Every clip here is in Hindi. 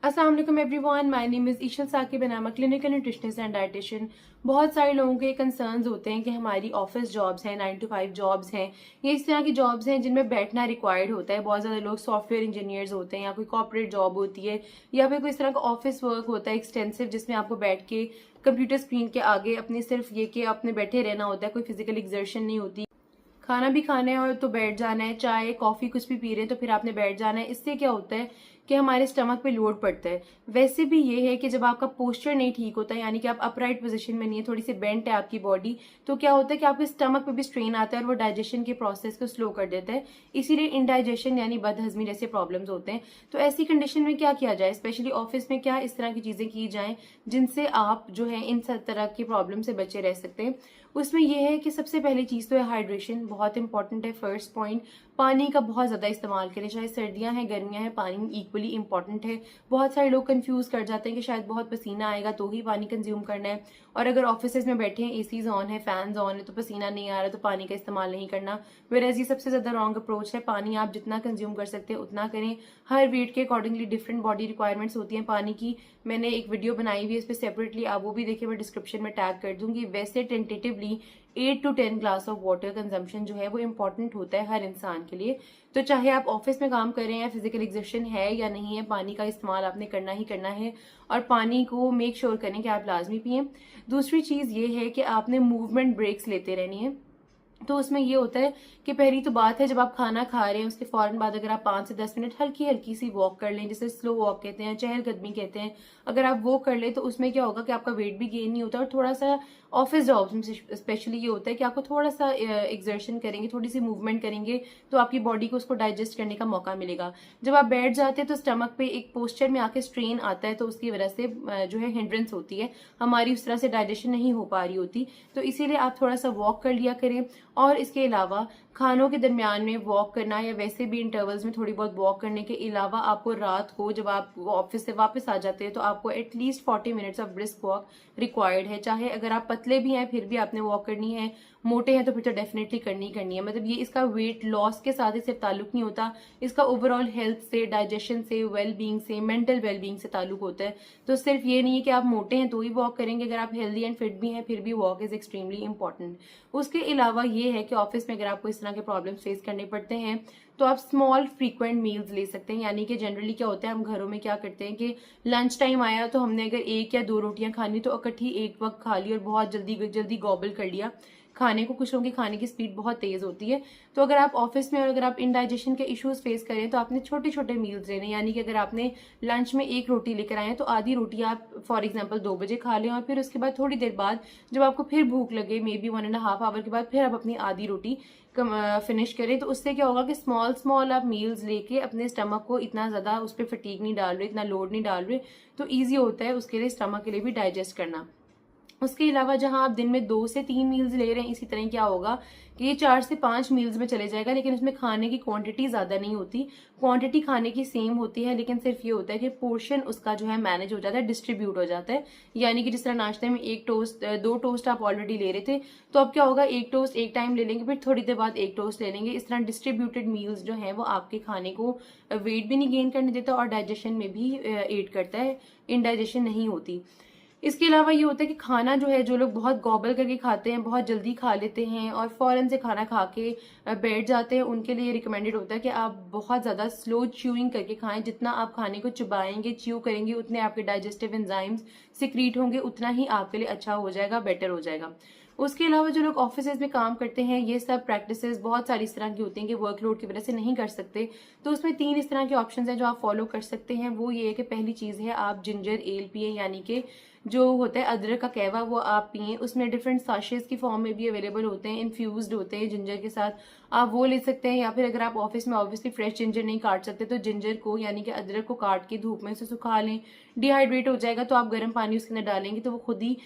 अस्सलाम वालेकुम everyone, my name is Ishal Saqib and I am a clinical nutritionist and dietitian. बहुत सारे लोगों के कंसर्न्स होते हैं कि हमारी ऑफिस जॉब्स हैं, 9 to 5 जॉब्स हैं, ये इस तरह की जॉब्स हैं जिनमें बैठना रिक्वायर्ड होता है। बहुत ज़्यादा लोग सॉफ्टवेयर इंजीनियर्स होते हैं या कोई कॉर्पोरेट जॉब होती है या फिर कोई इस तरह का ऑफिस वर्क होता है एक्सटेंसिव, जिसमें आपको बैठ के कंप्यूटर स्क्रीन के आगे अपने सिर्फ ये कि आपने बैठे रहना होता है, कोई फिजिकल एक्सर्शन नहीं होती। खाना भी खाना है और तो बैठ जाना है, चाय कॉफी कुछ भी पी रहे हैं तो फिर आपने बैठ जाना है। इससे क्या होता है कि हमारे स्टमक पे लोड पड़ता है। वैसे भी ये है कि जब आपका पोस्चर नहीं ठीक होता, यानी कि आप अपराइट पोजीशन में नहीं है, थोड़ी सी बेंट है आपकी बॉडी, तो क्या होता है कि आपके स्टमक पे भी स्ट्रेन आता है और वो डाइजेशन के प्रोसेस को स्लो कर देता है। इसीलिए इनडाइजेशन यानी बदहजमी जैसे प्रॉब्लम्स होते हैं। तो ऐसी कंडीशन में क्या किया जाए, स्पेशली ऑफिस में क्या इस तरह की चीजें की जाएं जिनसे आप जो है इन सब तरह की प्रॉब्लम से बचे रह सकते हैं। उसमें यह है कि सबसे पहली चीज तो है हाइड्रेशन, बहुत इंपॉर्टेंट है। फर्स्ट पॉइंट, पानी का बहुत ज्यादा इस्तेमाल करें, चाहे सर्दियां हैं गर्मियां हैं, पानी इक्वली इंपॉर्टेंट है। बहुत सारे लोग कंफ्यूज कर जाते हैं कि शायद बहुत पसीना आएगा तो ही पानी कंज्यूम करना है, और अगर ऑफिस में बैठे हैं, एसीज ऑन है, फैंस ऑन है, तो पसीना नहीं आ रहा तो पानी का इस्तेमाल नहीं करना। वेयरएज ये सबसे ज्यादा रॉन्ग अप्रोच है। पानी आप जितना कंज्यूम कर सकते हैं उतना करें। हर वेट के अकॉर्डिंगली डिफरेंट बॉडी रिक्वायरमेंट्स होती हैं पानी की। मैंने एक वीडियो बनाई हुई है इस पर सेपरेटली, आप वो भी देखिए, मैं डिस्क्रिप्शन में टैग कर दूंगी। वैसे tentatively 8 to 10 glass of water consumption जो है वो इंपॉर्टेंट होता है हर इंसान के लिए। तो चाहे आप ऑफिस में काम कर रहे हैं या फिजिकल एग्जर्शन है या नहीं है, पानी का इस्तेमाल आपने करना ही करना है, और पानी को मेक श्योर करें कि आप लाजमी पिए। दूसरी चीज ये है कि आपने मूवमेंट ब्रेक्स लेते रहनी है। तो उसमें ये होता है कि पहली तो बात है, जब आप खाना खा रहे हैं उसके फौरन बाद अगर आप 5 से 10 मिनट हल्की हल्की सी वॉक कर लें, जिसे स्लो वॉक कहते हैं, चहलकदमी कहते हैं, अगर आप वो कर लें तो उसमें क्या होगा कि आपका वेट भी गेन नहीं होता, और थोड़ा सा ऑफिस जॉब्स में स्पेशली ये होता है कि आपको थोड़ा सा एक्सर्शन करेंगे, थोड़ी सी मूवमेंट करेंगे तो आपकी बॉडी को उसको डाइजेस्ट करने का मौका मिलेगा। जब आप बैठ जाते हैं तो स्टमक पे एक पोस्चर में आके स्ट्रेन आता है, तो उसकी वजह से जो है हिंड्रेंस होती है, हमारी उस तरह से डाइजेशन नहीं हो पा रही होती। तो इसीलिए आप थोड़ा सा वॉक कर लिया करें। और इसके अलावा खानों के दरमियान में वॉक करना, या वैसे भी इंटरवल्स में थोड़ी बहुत वॉक करने के अलावा आपको रात को जब आप ऑफिस से वापस आ जाते हैं तो आपको at least 40 minutes of brisk walk required है। चाहे अगर आप पतले भी हैं फिर भी आपने वॉक करनी है, मोटे हैं तो फिर तो डेफिनेटली करनी ही करनी है। मतलब ये इसका वेट लॉस के साथ ही सिर्फ ताल्लुक नहीं होता, इसका ओवरऑल हेल्थ से, डाइजेशन से, वेल बींग से, मेंटल वेल बींग से ताल्लुक होता है। तो सिर्फ ये नहीं है कि आप मोटे हैं तो ही वॉक करेंगे, अगर आप हेल्दी एंड फिट भी हैं फिर भी वॉक इज एक्सट्रीमली इंपॉर्टेंट। उसके अलावा ये है कि ऑफिस में अगर आपको इस तरह के प्रॉब्लम फेस करने पड़ते हैं तो आप स्मॉल फ्रीक्वेंट मील्स ले सकते हैं। यानी कि जनरली क्या होता है, हम घरों में क्या करते हैं कि लंच टाइम आया तो हमने अगर 1 या 2 रोटियां खानी तो इकट्ठी एक वक्त खा ली और बहुत जल्दी जल्दी गॉबल कर लिया खाने को। कुछ लोगों की खाने की स्पीड बहुत तेज होती है। तो अगर आप ऑफिस में और अगर आप इनडाइजेशन के इश्यूज फेस करें तो आपने छोटे छोटे मील्स लेने, यानी कि अगर आपने लंच में 1 रोटी लेकर आए हैं तो आधी रोटी आप फॉर एग्जाम्पल 2 बजे खा लें, और फिर उसके बाद थोड़ी देर बाद जब आपको फिर भूख लगे, मे बी 1.5 आवर के बाद, फिर आप अपनी आधी रोटी फिनिश करें। तो उससे क्या होगा कि स्मॉल स्मॉल आप मील्स लेके अपने स्टमक को इतना ज्यादा उस पर फटीग नहीं डाल रहे, इतना लोड नहीं डाल रहे, तो ईजी होता है उसके लिए, स्टमक के लिए भी डाइजेस्ट करना। उसके अलावा जहां आप दिन में 2 से 3 मील्स ले रहे हैं, इसी तरह क्या होगा कि ये 4 से 5 मील्स में चले जाएगा, लेकिन उसमें खाने की क्वांटिटी ज्यादा नहीं होती। क्वांटिटी खाने की सेम होती है, लेकिन सिर्फ ये होता है कि पोर्शन उसका जो है मैनेज हो जाता है, डिस्ट्रीब्यूट हो जाता है। यानी कि जिस तरह नाश्ते में 1 टोस्ट 2 टोस्ट आप ऑलरेडी ले रहे थे, तो अब क्या होगा, 1 टोस्ट एक टाइम ले लेंगे, फिर थोड़ी देर बाद 1 टोस्ट ले लेंगे। इस तरह डिस्ट्रीब्यूटेड मील्स जो है वो आपके खाने को वेट भी नहीं गेन करने देता और डाइजेशन में भी एड करता है, इनडाइजेशन नहीं होती। इसके अलावा ये होता है कि खाना जो है, जो लोग बहुत गॉबल करके खाते हैं, बहुत जल्दी खा लेते हैं और फौरन से खाना खा के बैठ जाते हैं, उनके लिए रिकमेंडेड होता है कि आप बहुत ज्यादा स्लो च्यूइंग करके खाएं। जितना आप खाने को चबाएंगे, च्यू करेंगे, उतने आपके डाइजेस्टिव एंजाइम्स सिक्रीट होंगे, उतना ही आपके लिए अच्छा हो जाएगा, बेटर हो जाएगा। उसके अलावा जो लोग ऑफिस में काम करते हैं, ये सब प्रैक्टिसेस बहुत सारी इस तरह की होती हैं कि वर्कलोड की वजह से नहीं कर सकते, तो उसमें 3 इस तरह के ऑप्शन हैं जो आप फॉलो कर सकते हैं। वो ये है कि पहली चीज है आप जिंजर एल पिए, यानी कि जो होता है अदरक का कहवा, वो आप पिए। उसमें डिफरेंट साशेस की फॉर्म में भी अवेलेबल होते हैं, इन्फ्यूज्ड होते हैं जिंजर के साथ, आप वो ले सकते हैं। या फिर अगर आप ऑफिस में ऑब्वियसली फ्रेश जिंजर नहीं काट सकते तो जिंजर को, यानी कि अदरक को काट के धूप में से सुखा लें। डिहाइड्रेट हो जाएगा तो आप गर्म पानी उसके अंदर डालेंगे तो वो खुद ही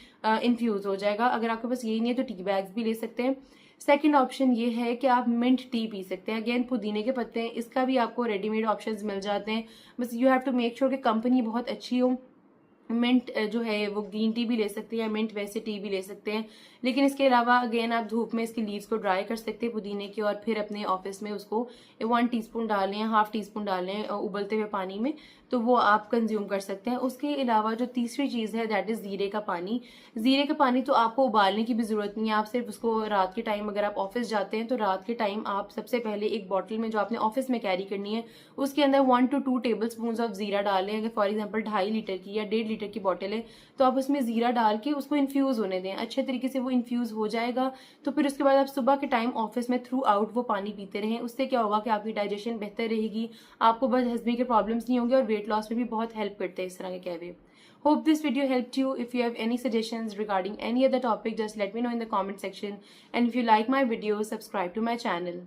इन्फ्यूज हो जाएगा। अगर आपके पास यही नहीं है तो टी बैग्स भी ले सकते हैं। सेकंड ऑप्शन ये है कि आप मिंट टी पी सकते हैं। अगेन पुदीने के पत्ते हैं, इसका भी आपको रेडीमेड ऑप्शंस मिल जाते हैं, बस you have to make sure कि कंपनी बहुत अच्छी हो, मिंट जो है वो ग्रीन टी भी ले सकते हैं या मिंट वैसे टी भी ले सकते हैं। लेकिन इसके अलावा अगेन आप धूप में इसकी लीव्स को ड्राई कर सकते हैं पुदीने की, और फिर अपने ऑफिस में उसको 1 टीस्पून डाल लें, हाफ टी स्पून डाल लें उबलते हुए पानी में, तो वो आप कंज्यूम कर सकते हैं। उसके अलावा जो तीसरी चीज़ है दैट इज़ जीरे का पानी। जीरे का पानी तो आपको उबालने की भी ज़रूरत नहीं है, आप सिर्फ उसको रात के टाइम, अगर आप ऑफिस जाते हैं तो रात के टाइम आप सबसे पहले एक बॉटल में जो आपने ऑफिस में कैरी करनी है उसके अंदर 1 to 2 टेबल स्पून ऑफ जीरा डाल लें। अगर फॉर एग्जाम्पल 2.5 लीटर की या 1.5 लीटर की बॉटल है तो आप उसमें जीरा डाल के उसको इन्फ्यूज होने दें, अच्छे तरीके से वो इन्फ्यूज हो जाएगा। तो फिर उसके बाद आप सुबह के टाइम ऑफिस में थ्रू आउट वो पानी पीते रहें। उससे क्या होगा कि आपकी डाइजेशन बेहतर रहेगी, आपको बदहजमी के प्रॉब्लम्स नहीं होंगे, और वेट लॉस में भी बहुत हेल्प करते हैं इस तरह के कहवे। Hope this video helped you. If you have any suggestions regarding any other topic, just let me know in the comment section. And if you like my video, subscribe to my channel.